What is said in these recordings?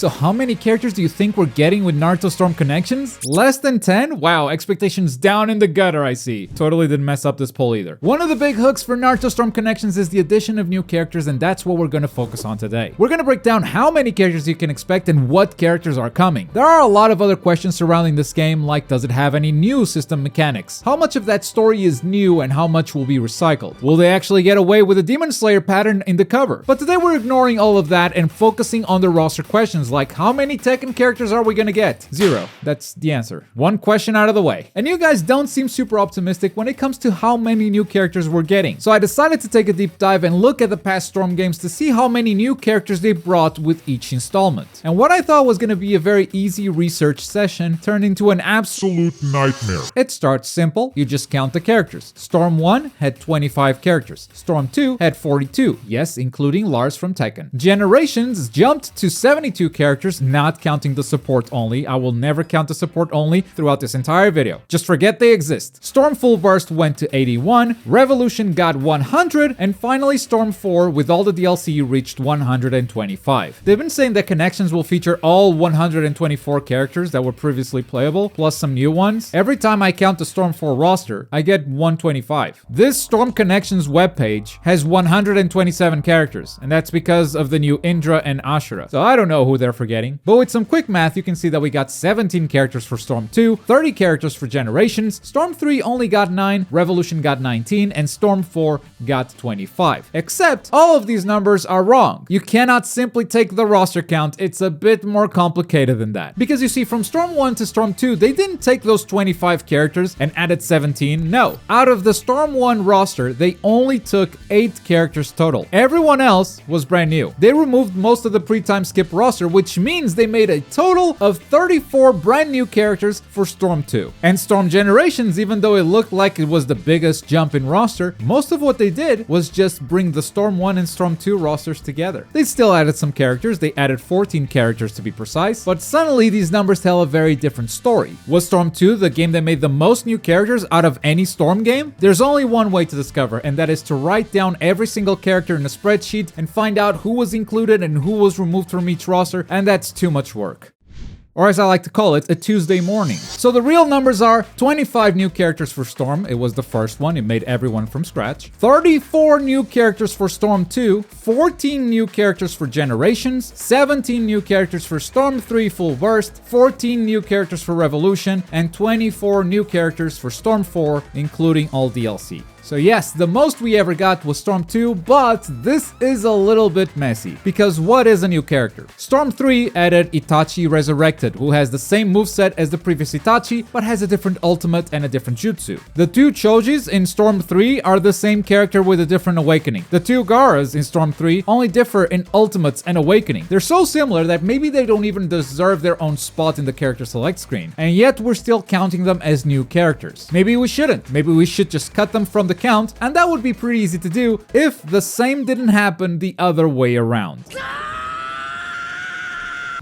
So how many characters do you think we're getting with Naruto Storm Connections? Less than 10? Wow, expectations down in the gutter, I see. Totally didn't mess up this poll either. One of the big hooks for Naruto Storm Connections is the addition of new characters, and that's what we're gonna focus on today. We're gonna break down how many characters you can expect and what characters are coming. There are a lot of other questions surrounding this game, like does it have any new system mechanics? How much of that story is new and how much will be recycled? Will they actually get away with a Demon Slayer pattern in the cover? But today we're ignoring all of that and focusing on the roster questions, like how many Tekken characters are we gonna get? 0. That's the answer. One question out of the way. And you guys don't seem super optimistic when it comes to how many new characters we're getting. So I decided to take a deep dive and look at the past Storm games to see how many new characters they brought with each installment. And what I thought was gonna be a very easy research session turned into an absolute nightmare. It starts simple, you just count the characters. Storm 1 had 25 characters. Storm 2 had 42, yes, including Lars from Tekken. Generations jumped to 72 characters, not counting the support only. I will never count the support only throughout this entire video. Just forget they exist. Storm Full Burst went to 81, Revolution got 100, and finally Storm 4 with all the DLC reached 125. They've been saying that Connections will feature all 124 characters that were previously playable, plus some new ones. Every time I count the Storm 4 roster, I get 125. This Storm Connections webpage has 127 characters, and that's because of the new Indra and Ashura. So I don't know who they're forgetting. But with some quick math, you can see that we got 17 characters for Storm 2, 30 characters for Generations, Storm 3 only got 9, Revolution got 19, and Storm 4 got 25. Except, all of these numbers are wrong. You cannot simply take the roster count, it's a bit more complicated than that. Because you see, from Storm 1 to Storm 2, they didn't take those 25 characters and added 17, no. Out of the Storm 1 roster, they only took 8 characters total. Everyone else was brand new. They removed most of the pre-time skip roster, which means they made a total of 34 brand new characters for Storm 2. And Storm Generations, even though it looked like it was the biggest jump in roster, most of what they did was just bring the Storm 1 and Storm 2 rosters together. They still added some characters, they added 14 characters to be precise, but suddenly these numbers tell a very different story. Was Storm 2 the game that made the most new characters out of any Storm game? There's only one way to discover, and that is to write down every single character in a spreadsheet and find out who was included and who was removed from each roster, and that's too much work. Or as I like to call it, a Tuesday morning. So the real numbers are 25 new characters for Storm, it was the first one, it made everyone from scratch. 34 new characters for Storm 2, 14 new characters for Generations, 17 new characters for Storm 3 Full Burst, 14 new characters for Revolution, and 24 new characters for Storm 4, including all DLC. So yes, the most we ever got was Storm 2, but this is a little bit messy. Because what is a new character? Storm 3 added Itachi Resurrected, who has the same moveset as the previous Itachi, but has a different ultimate and a different jutsu. The two Chojis in Storm 3 are the same character with a different awakening. The two Garas in Storm 3 only differ in ultimates and awakening. They're so similar that maybe they don't even deserve their own spot in the character select screen. And yet we're still counting them as new characters. Maybe we shouldn't. Maybe we should just cut them from the count, and that would be pretty easy to do if the same didn't happen the other way around.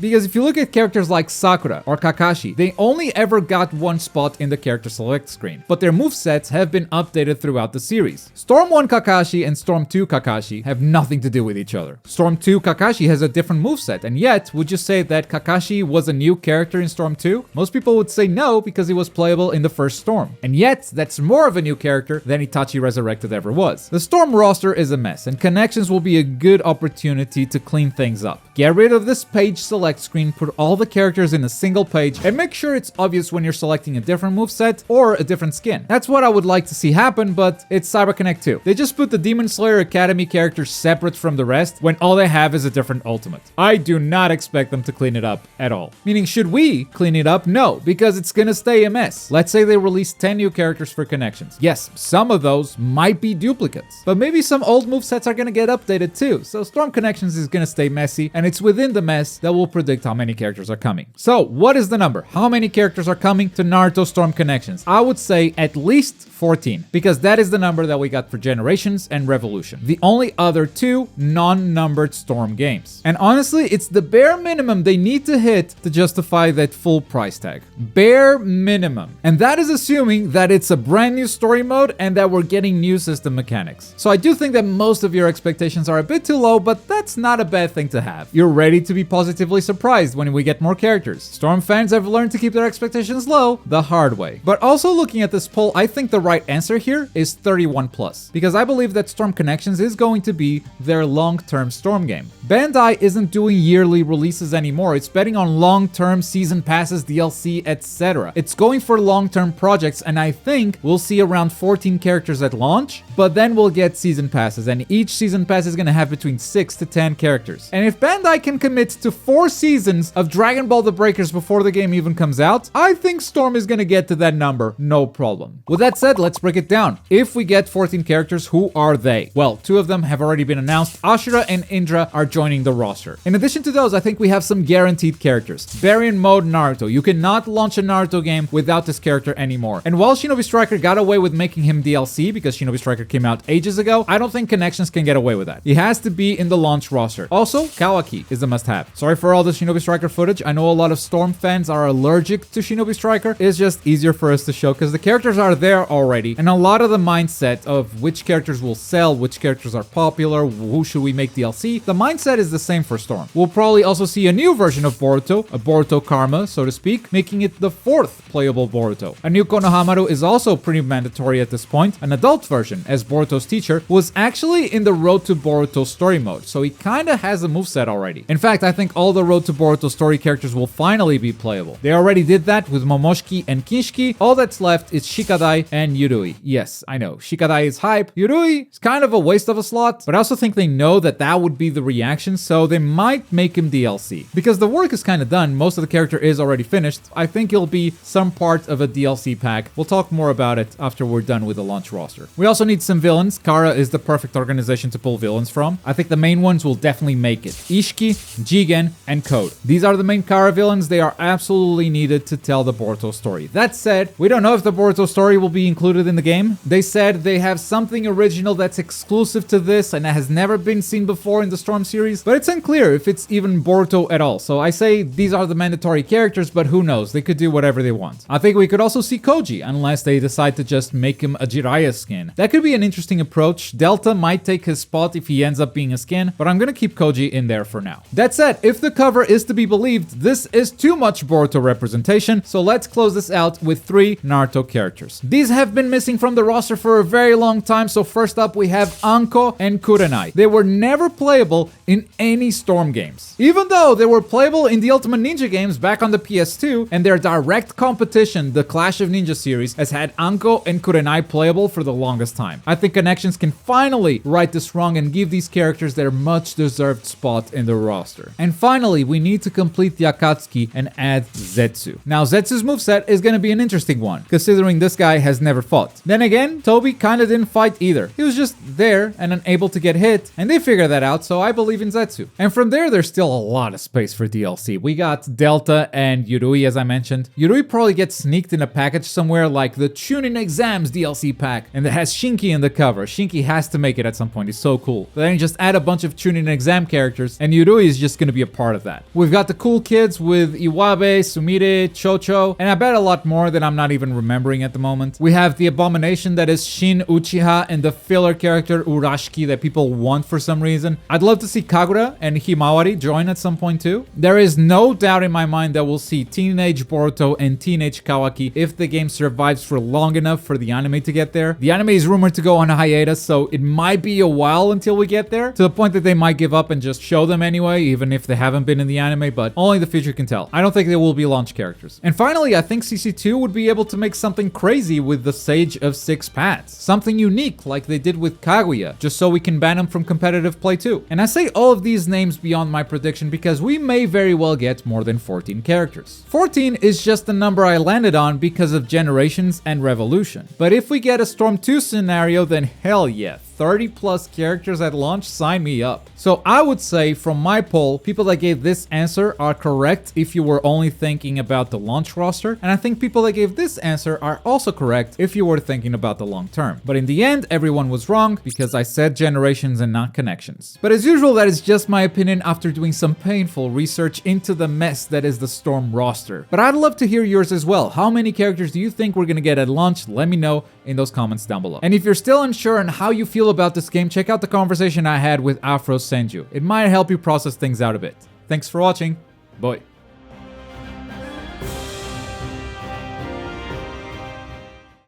Because if you look at characters like Sakura or Kakashi, they only ever got one spot in the character select screen, but their movesets have been updated throughout the series. Storm 1 Kakashi and Storm 2 Kakashi have nothing to do with each other. Storm 2 Kakashi has a different moveset, and yet, would you say that Kakashi was a new character in Storm 2? Most people would say no, because he was playable in the first Storm. And yet, that's more of a new character than Itachi Resurrected ever was. The Storm roster is a mess, and Connections will be a good opportunity to clean things up. Get rid of this page select screen, put all the characters in a single page, and make sure it's obvious when you're selecting a different moveset or a different skin. That's what I would like to see happen, but it's CyberConnect 2. They just put the Demon Slayer Academy characters separate from the rest when all they have is a different ultimate. I do not expect them to clean it up at all. Meaning, should we clean it up? No, because it's gonna stay a mess. Let's say they release 10 new characters for Connections. Yes, some of those might be duplicates, but maybe some old movesets are gonna get updated too. So Storm Connections is gonna stay messy, and it's within the mess that will predict how many characters are coming. So, what is the number? How many characters are coming to Naruto Storm Connections? I would say at least 14, because that is the number that we got for Generations and Revolution, the only other two non-numbered Storm games. And honestly, it's the bare minimum they need to hit to justify that full price tag. Bare minimum. And that is assuming that it's a brand new story mode and that we're getting new system mechanics. So I do think that most of your expectations are a bit too low, but that's not a bad thing to have. You're ready to be positively surprised when we get more characters. Storm fans have learned to keep their expectations low the hard way. But also looking at this poll, I think the right answer here is 31 plus, because I believe that Storm Connections is going to be their long-term Storm game. Bandai isn't doing yearly releases anymore. It's betting on long-term season passes, DLC, etc. It's going for long-term projects, and I think we'll see around 14 characters at launch, but then we'll get season passes, and each season pass is going to have between 6 to 10 characters. And if Bandai can commit to 4 seasons of Dragon Ball The Breakers before the game even comes out, I think Storm is going to get to that number, no problem. With that said, let's break it down. If we get 14 characters, who are they? Well, 2 of them have already been announced. Ashura and Indra are joining the roster. In addition to those, I think we have some guaranteed characters. Variant Mode Naruto. You cannot launch a Naruto game without this character anymore. And while Shinobi Striker got away with making him DLC because Shinobi Striker came out ages ago, I don't think Connections can get away with that. He has to be in the launch roster. Also, Kawaki is a must-have. Sorry for all the Shinobi Striker footage. I know a lot of Storm fans are allergic to Shinobi Striker. It's just easier for us to show because the characters are there already, and a lot of the mindset of which characters will sell, which characters are popular, who should we make DLC, the mindset is the same for Storm. We'll probably also see a new version of Boruto, a Boruto Karma, so to speak, making it the 4th playable Boruto. A new Konohamaru is also pretty mandatory at this point. An adult version, as Boruto's teacher, was actually in the Road to Boruto story mode, so he kinda has a moveset already. In fact, I think all the Road to Boruto story characters will finally be playable. They already did that with Momoshiki and Kinshiki. All that's left is Shikadai and Yurui. Yes, I know, Shikadai is hype. Yurui is kind of a waste of a slot, but I also think they know that that would be the reaction, so they might make him DLC. Because the work is kind of done, most of the character is already finished, I think it'll be some part of a DLC pack. We'll talk more about it after we're done with the launch roster. We also need some villains. Kara is the perfect organization to pull villains from. I think the main ones will definitely make it. Ishiki, Jigen, and Code. These are the main Kara villains. They are absolutely needed to tell the Boruto story. That said, we don't know if the Boruto story will be included in the game. They said they have something original that's exclusive to this and that has never been seen before in the Storm series, but it's unclear if it's even Boruto at all. So I say these are the mandatory characters, but who knows? They could do whatever they want. I think we could also see Koji, unless they decide to just make him a Jiraiya skin. That could be an interesting approach. Delta might take his spot if he ends up being a skin, but I'm gonna keep Koji in there for now. That said, if the cover is to be believed, this is too much Boruto representation, so let's close this out with 3 Naruto characters. These have been missing from the roster for a very long time, so first up we have Anko and Kurenai. They were never playable in any Storm games. Even though they were playable in the Ultimate Ninja games back on the PS2, and their direct competition, the Clash of Ninja series, has had Anko and Kurenai playable for the longest time. I think Connections can finally right this wrong and give these characters their much deserved spot in the roster. And finally, we need to complete the Akatsuki and add Zetsu. Now, Zetsu's moveset is gonna be an interesting one, considering this guy has never fought. Then again, Toby kinda didn't fight either. He was just there and unable to get hit, and they figured that out, so I believe in Zetsu. And from there, there's still a lot of space for DLC. We got Delta and Yurui, as I mentioned. Yurui probably gets sneaked in a package somewhere like the Chunin Exams DLC pack, and it has Shinki in the cover. Shinki has to make it at some point. He's so cool. But then you just add a bunch of Chunin Exam characters, and Yurui is just gonna be a part of that. We've got the cool kids with Iwabe, Sumire, Chocho, and I bet a lot more that I'm not even remembering at the moment. We have the abomination that is Shin Uchiha and the filler character Urashiki that people want for some reason. I'd love to see Kagura and Himawari join at some point too. There is no doubt in my mind that we'll see Teenage Boruto and Teenage Kawaki if the game survives for long enough for the anime to get there. The anime is rumored to go on a hiatus, so it might be a while until we get there, to the point that they might give up and just show them anyway, even if they haven't been in the anime, but only the future can tell. I don't think they will be launch characters. And finally, I think CC2 would be able to make something crazy with the Sage of 6 Paths. Something unique like they did with Kaguya, just so we can ban him from competitive play too. And I say all of these names beyond my prediction because we may very well get more than 14 characters. 14 is just the number I landed on because of Generations and Revolution. But if we get a Storm 2 scenario, then hell yeah. 30 plus characters at launch, sign me up. So I would say from my poll, people that gave this answer are correct if you were only thinking about the launch roster. And I think people that gave this answer are also correct if you were thinking about the long term. But in the end, everyone was wrong because I said Generations and not Connections. But as usual, that is just my opinion after doing some painful research into the mess that is the Storm roster. But I'd love to hear yours as well. How many characters do you think we're gonna get at launch? Let me know in those comments down below. And if you're still unsure on how you feel about this game, check out the conversation I had with Afro Senju. It might help you process things out a bit. Thanks for watching. Bye.